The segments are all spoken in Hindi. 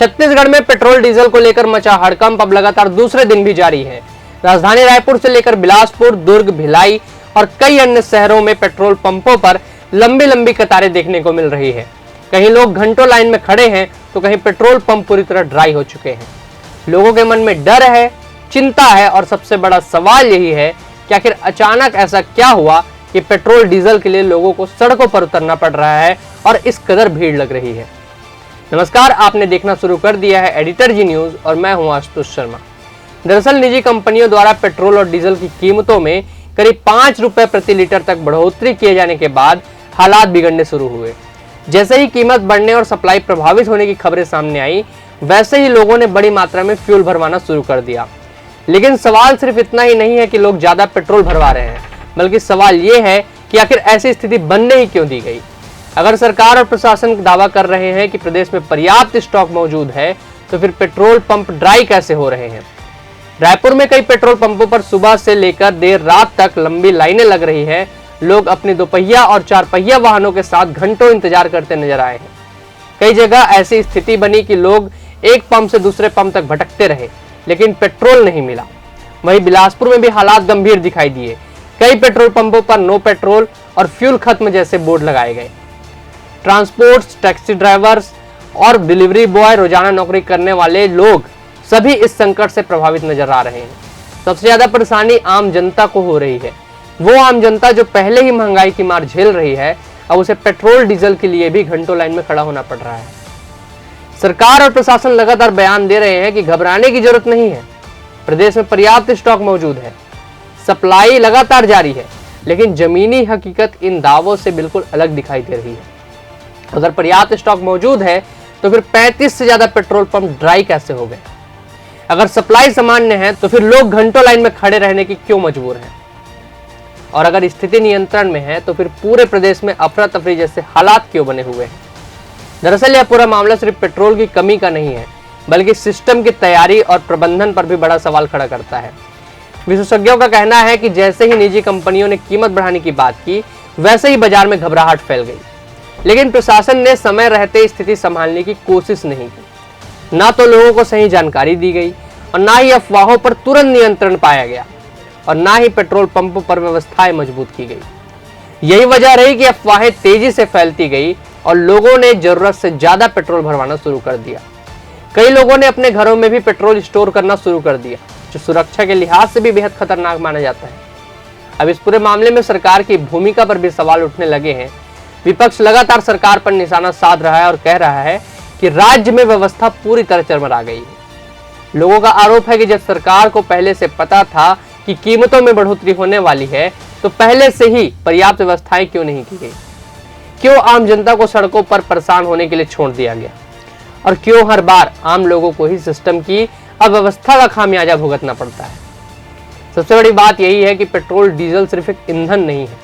छत्तीसगढ़ में पेट्रोल डीजल को लेकर मचा हड़कंप अब लगातार दूसरे दिन भी जारी है। राजधानी रायपुर से लेकर बिलासपुर, दुर्ग, भिलाई और कई अन्य शहरों में पेट्रोल पंपों पर लंबी लंबी कतारें देखने को मिल रही है। कहीं लोग घंटों लाइन में खड़े हैं तो कहीं पेट्रोल पंप पूरी तरह ड्राई हो चुके हैं। लोगों के मन में डर है, चिंता है और सबसे बड़ा सवाल यही है कि आखिर अचानक ऐसा क्या हुआ कि पेट्रोल डीजल के लिए लोगों को सड़कों पर उतरना पड़ रहा है और इस कदर भीड़ लग रही है। नमस्कार, आपने देखना शुरू कर दिया है एडिटर जी न्यूज और मैं हूं आशुतोष शर्मा। दरअसल निजी कंपनियों द्वारा पेट्रोल और डीजल की कीमतों में करीब 5 रुपए प्रति लीटर तक बढ़ोतरी किए जाने के बाद हालात बिगड़ने शुरू हुए। जैसे ही कीमत बढ़ने और सप्लाई प्रभावित होने की खबरें सामने आई, वैसे ही लोगों ने बड़ी मात्रा में फ्यूल भरवाना शुरू कर दिया। लेकिन सवाल सिर्फ इतना ही नहीं है कि लोग ज्यादा पेट्रोल भरवा रहे हैं, बल्कि सवाल ये है कि आखिर ऐसी स्थिति बनने ही क्यों दी गई। अगर सरकार और प्रशासन दावा कर रहे हैं कि प्रदेश में पर्याप्त स्टॉक मौजूद है, तो फिर पेट्रोल पंप ड्राई कैसे हो रहे हैं। रायपुर में कई पेट्रोल पंपों पर सुबह से लेकर देर रात तक लंबी लाइनें लग रही है। लोग अपनी दोपहिया और 4 पहिया वाहनों के साथ घंटों इंतजार करते नजर आए हैं। कई जगह ऐसी स्थिति बनी कि लोग एक पंप से दूसरे पंप तक भटकते रहे, लेकिन पेट्रोल नहीं मिला। वहीं बिलासपुर में भी हालात गंभीर दिखाई दिए। कई पेट्रोल पंपों पर नो पेट्रोल और फ्यूल खत्म जैसे बोर्ड लगाए गए। ट्रांसपोर्ट्स, टैक्सी ड्राइवर्स और डिलीवरी बॉय, रोजाना नौकरी करने वाले लोग सभी इस संकट से प्रभावित नजर आ रहे हैं। सबसे ज्यादा परेशानी आम जनता को हो रही है। वो आम जनता जो पहले ही महंगाई की मार झेल रही है, अब उसे पेट्रोल डीजल के लिए भी घंटों लाइन में खड़ा होना पड़ रहा है। सरकार और प्रशासन लगातार बयान दे रहे हैं कि घबराने की जरूरत नहीं है, प्रदेश में पर्याप्त स्टॉक मौजूद है, सप्लाई लगातार जारी है। लेकिन जमीनी हकीकत इन दावों से बिल्कुल अलग दिखाई दे रही है। अगर पर्याप्त स्टॉक मौजूद है तो फिर 35 से ज्यादा पेट्रोल पंप ड्राई कैसे हो गए। अगर सप्लाई सामान्य है तो फिर लोग घंटों लाइन में खड़े रहने की क्यों मजबूर हैं। और अगर स्थिति नियंत्रण में है तो फिर पूरे प्रदेश में अफरा तफरी जैसे हालात क्यों बने हुए हैं। दरअसल यह पूरा मामला सिर्फ पेट्रोल की कमी का नहीं है, बल्कि सिस्टम की तैयारी और प्रबंधन पर भी बड़ा सवाल खड़ा करता है। विशेषज्ञों का कहना है कि जैसे ही निजी कंपनियों ने कीमत बढ़ाने की बात की, वैसे ही बाजार में घबराहट फैल गई। लेकिन प्रशासन ने समय रहते स्थिति संभालने की कोशिश नहीं की। ना तो लोगों को सही जानकारी दी गई और ना ही अफवाहों पर तुरंत नियंत्रण पाया गया और ना ही पेट्रोल पंपों पर व्यवस्थाएं मजबूत की गई। यही वजह रही कि अफवाहें तेजी से फैलती गई और लोगों ने जरूरत से ज्यादा पेट्रोल भरवाना शुरू कर दिया। कई लोगों ने अपने घरों में भी पेट्रोल स्टोर करना शुरू कर दिया, जो सुरक्षा के लिहाज से भी बेहद खतरनाक माना जाता है। अब इस पूरे मामले में सरकार की भूमिका पर भी सवाल उठने लगे हैं। विपक्ष लगातार सरकार पर निशाना साध रहा है और कह रहा है कि राज्य में व्यवस्था पूरी तरह चरमरा गई है। लोगों का आरोप है कि जब सरकार को पहले से पता था कि कीमतों में बढ़ोतरी होने वाली है, तो पहले से ही पर्याप्त व्यवस्थाएं क्यों नहीं की गई। क्यों आम जनता को सड़कों पर परेशान होने के लिए छोड़ दिया गया और क्यों हर बार आम लोगों को ही सिस्टम की अव्यवस्था का खामियाजा भुगतना पड़ता है। सबसे बड़ी बात यही है कि पेट्रोल डीजल सिर्फ एक ईंधन नहीं है,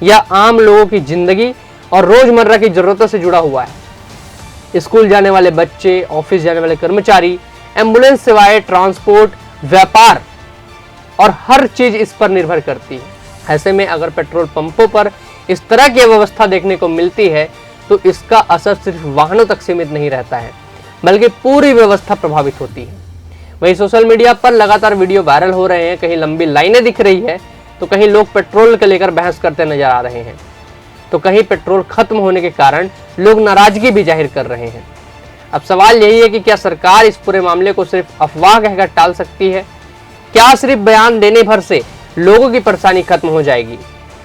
यह आम लोगों की जिंदगी और रोजमर्रा की जरूरतों से जुड़ा हुआ है। स्कूल जाने वाले बच्चे, ऑफिस जाने वाले कर्मचारी, एम्बुलेंस सेवाएं, ट्रांसपोर्ट, व्यापार और हर चीज इस पर निर्भर करती है। ऐसे में अगर पेट्रोल पंपों पर इस तरह की व्यवस्था देखने को मिलती है तो इसका असर सिर्फ वाहनों तक सीमित नहीं रहता है, बल्कि पूरी व्यवस्था प्रभावित होती है। वहीं सोशल मीडिया पर लगातार वीडियो वायरल हो रहे हैं। कहीं लंबी लाइनें दिख रही है तो कहीं लोग पेट्रोल को लेकर बहस करते नजर आ रहे हैं, तो कहीं पेट्रोल खत्म होने के कारण लोग नाराजगी भी जाहिर कर रहे हैं। अब सवाल यही है कि क्या सरकार इस पूरे मामले को सिर्फ अफवाह कहकर टाल सकती है? क्या सिर्फ बयान देने भर से लोगों की परेशानी खत्म हो जाएगी,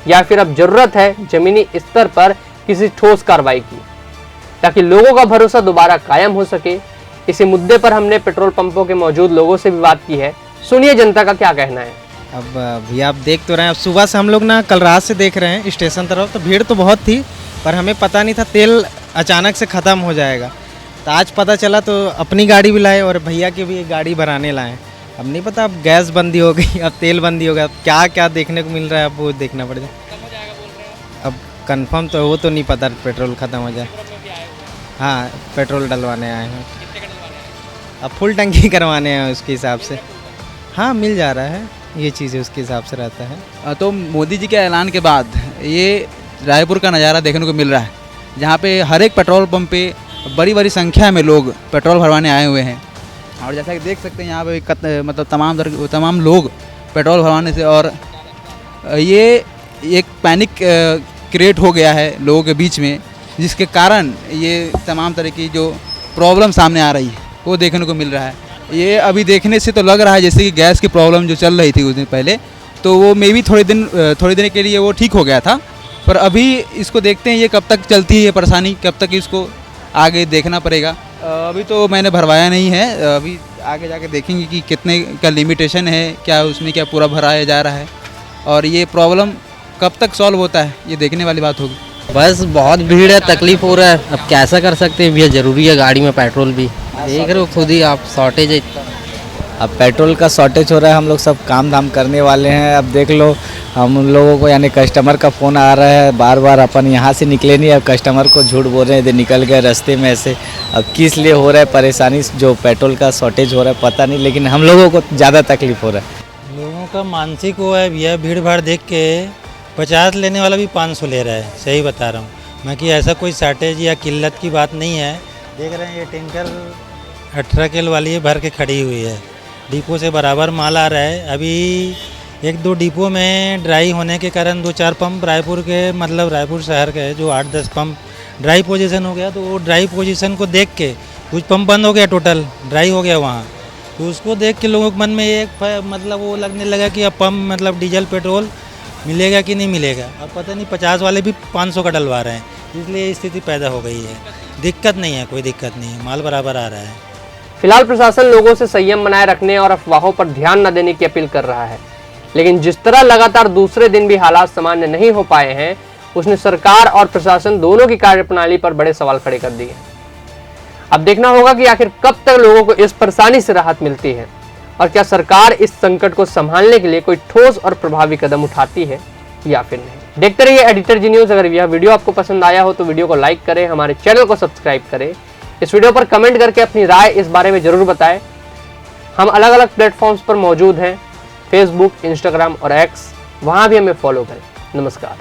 या फिर अब जरूरत है जमीनी स्तर पर किसी ठोस कार्रवाई की, ताकि लोगों का भरोसा दोबारा कायम हो सके। इसी मुद्दे पर हमने पेट्रोल पंपों के मौजूद लोगों से भी बात की है। सुनिए जनता का क्या कहना है। अब भैया आप देख तो रहे हैं, अब सुबह से हम लोग ना कल रात से देख रहे हैं स्टेशन तरफ, तो भीड़ तो बहुत थी, पर हमें पता नहीं था तेल अचानक से ख़त्म हो जाएगा। तो आज पता चला तो अपनी गाड़ी भी लाए और भैया की भी गाड़ी भराने लाए। अब नहीं पता, अब गैस बंदी हो गई, अब तेल बंदी हो गया, अब क्या क्या देखने को मिल रहा है अब वो देखना पड़ेगा। अब कंफर्म तो वो तो नहीं पता पेट्रोल ख़त्म हो जाए। हाँ, पेट्रोल डलवाने आए हैं, अब फुल टंकी करवाने हैं उसके हिसाब से। हाँ, मिल जा रहा है, ये चीज़ें उसके हिसाब से रहता है। तो मोदी जी के ऐलान के बाद ये रायपुर का नज़ारा देखने को मिल रहा है, जहाँ पे हर एक पेट्रोल पंप पे बड़ी बड़ी संख्या में लोग पेट्रोल भरवाने आए हुए हैं। और जैसा कि देख सकते हैं यहाँ पे मतलब तमाम लोग पेट्रोल भरवाने से, और ये एक पैनिक क्रिएट हो गया है लोगों के बीच में, जिसके कारण ये तमाम तरह की जो प्रॉब्लम सामने आ रही है वो देखने को मिल रहा है। ये अभी देखने से तो लग रहा है जैसे कि गैस की प्रॉब्लम जो चल रही थी कुछ दिन पहले, तो वो मे भी थोड़े दिन के लिए वो ठीक हो गया था, पर अभी इसको देखते हैं ये कब तक चलती है परेशानी, कब तक इसको आगे देखना पड़ेगा। अभी तो मैंने भरवाया नहीं है, अभी आगे जाके देखेंगे कि कितने का लिमिटेशन है, क्या उसमें क्या पूरा भराया जा रहा है, और ये प्रॉब्लम कब तक सॉल्व होता है ये देखने वाली बात होगी। बस बहुत भीड़ है, तकलीफ हो रहा है, अब कैसा कर सकते हैं भैया, ज़रूरी है गाड़ी में पेट्रोल भी, देख रहे हो खुद ही आप, शॉर्टेज है इतना। अब पेट्रोल का शॉर्टेज हो रहा है, हम लोग सब काम धाम करने वाले हैं। अब देख लो हम लोगों को यानी कस्टमर का फ़ोन आ रहा है बार बार, अपन यहाँ से निकले नहीं, अब कस्टमर को झूठ बोल रहे हैं निकल गए रास्ते में ऐसे। अब किस लिए हो रहा है परेशानी, जो पेट्रोल का शॉर्टेज हो रहा है पता नहीं, लेकिन हम लोगों को ज़्यादा तकलीफ हो रहा है। लोगों का मानसिक वो है भैया, भीड़ भाड़ देख के 50 लेने वाला भी 500 ले रहा है, सही बता रहा हूँ मैं कि ऐसा कोई शॉर्टेज या किल्लत की बात नहीं है। देख रहे हैं ये टैंकर 18 किलो वाली है, भर के खड़ी हुई है, डिपो से बराबर माल आ रहा है। अभी 1-2 डिपो में ड्राई होने के कारण 2-4 पंप रायपुर के, मतलब रायपुर शहर के जो 8-10 पंप ड्राई पोजीशन हो गया, तो वो ड्राई पोजीशन को देख के कुछ पंप बंद हो गया, टोटल ड्राई हो गया वहाँ, तो उसको देख के लोगों के मन में एक मतलब वो लगने लगा कि अब पंप मतलब डीजल पेट्रोल मिलेगा कि नहीं मिलेगा। अब पता नहीं 50 वाले भी 500 का डलवा रहे हैं, इसलिए स्थिति पैदा हो गई है। दिक्कत नहीं है, कोई दिक्कत नहीं है, माल बराबर आ रहा है। फिलहाल प्रशासन लोगों से संयम बनाए रखने और अफवाहों पर ध्यान न देने की अपील कर रहा है, लेकिन जिस तरह लगातार दूसरे दिन भी हालात सामान्य नहीं हो पाए हैं, उसने सरकार और प्रशासन दोनों की कार्यप्रणाली पर बड़े सवाल खड़े कर दिए। अब देखना होगा कि आखिर कब तक लोगों को इस परेशानी से राहत मिलती है, और क्या सरकार इस संकट को संभालने के लिए कोई ठोस और प्रभावी कदम उठाती है या फिर नहीं। देखते रहिए एडिटर जी न्यूज़। अगर यह वीडियो आपको पसंद आया हो तो वीडियो को लाइक करें, हमारे चैनल को सब्सक्राइब करें, इस वीडियो पर कमेंट करके अपनी राय इस बारे में जरूर बताएं। हम अलग अलग प्लेटफॉर्म्स पर मौजूद हैं, फेसबुक, इंस्टाग्राम और एक्स, वहां भी हमें फॉलो करें। नमस्कार।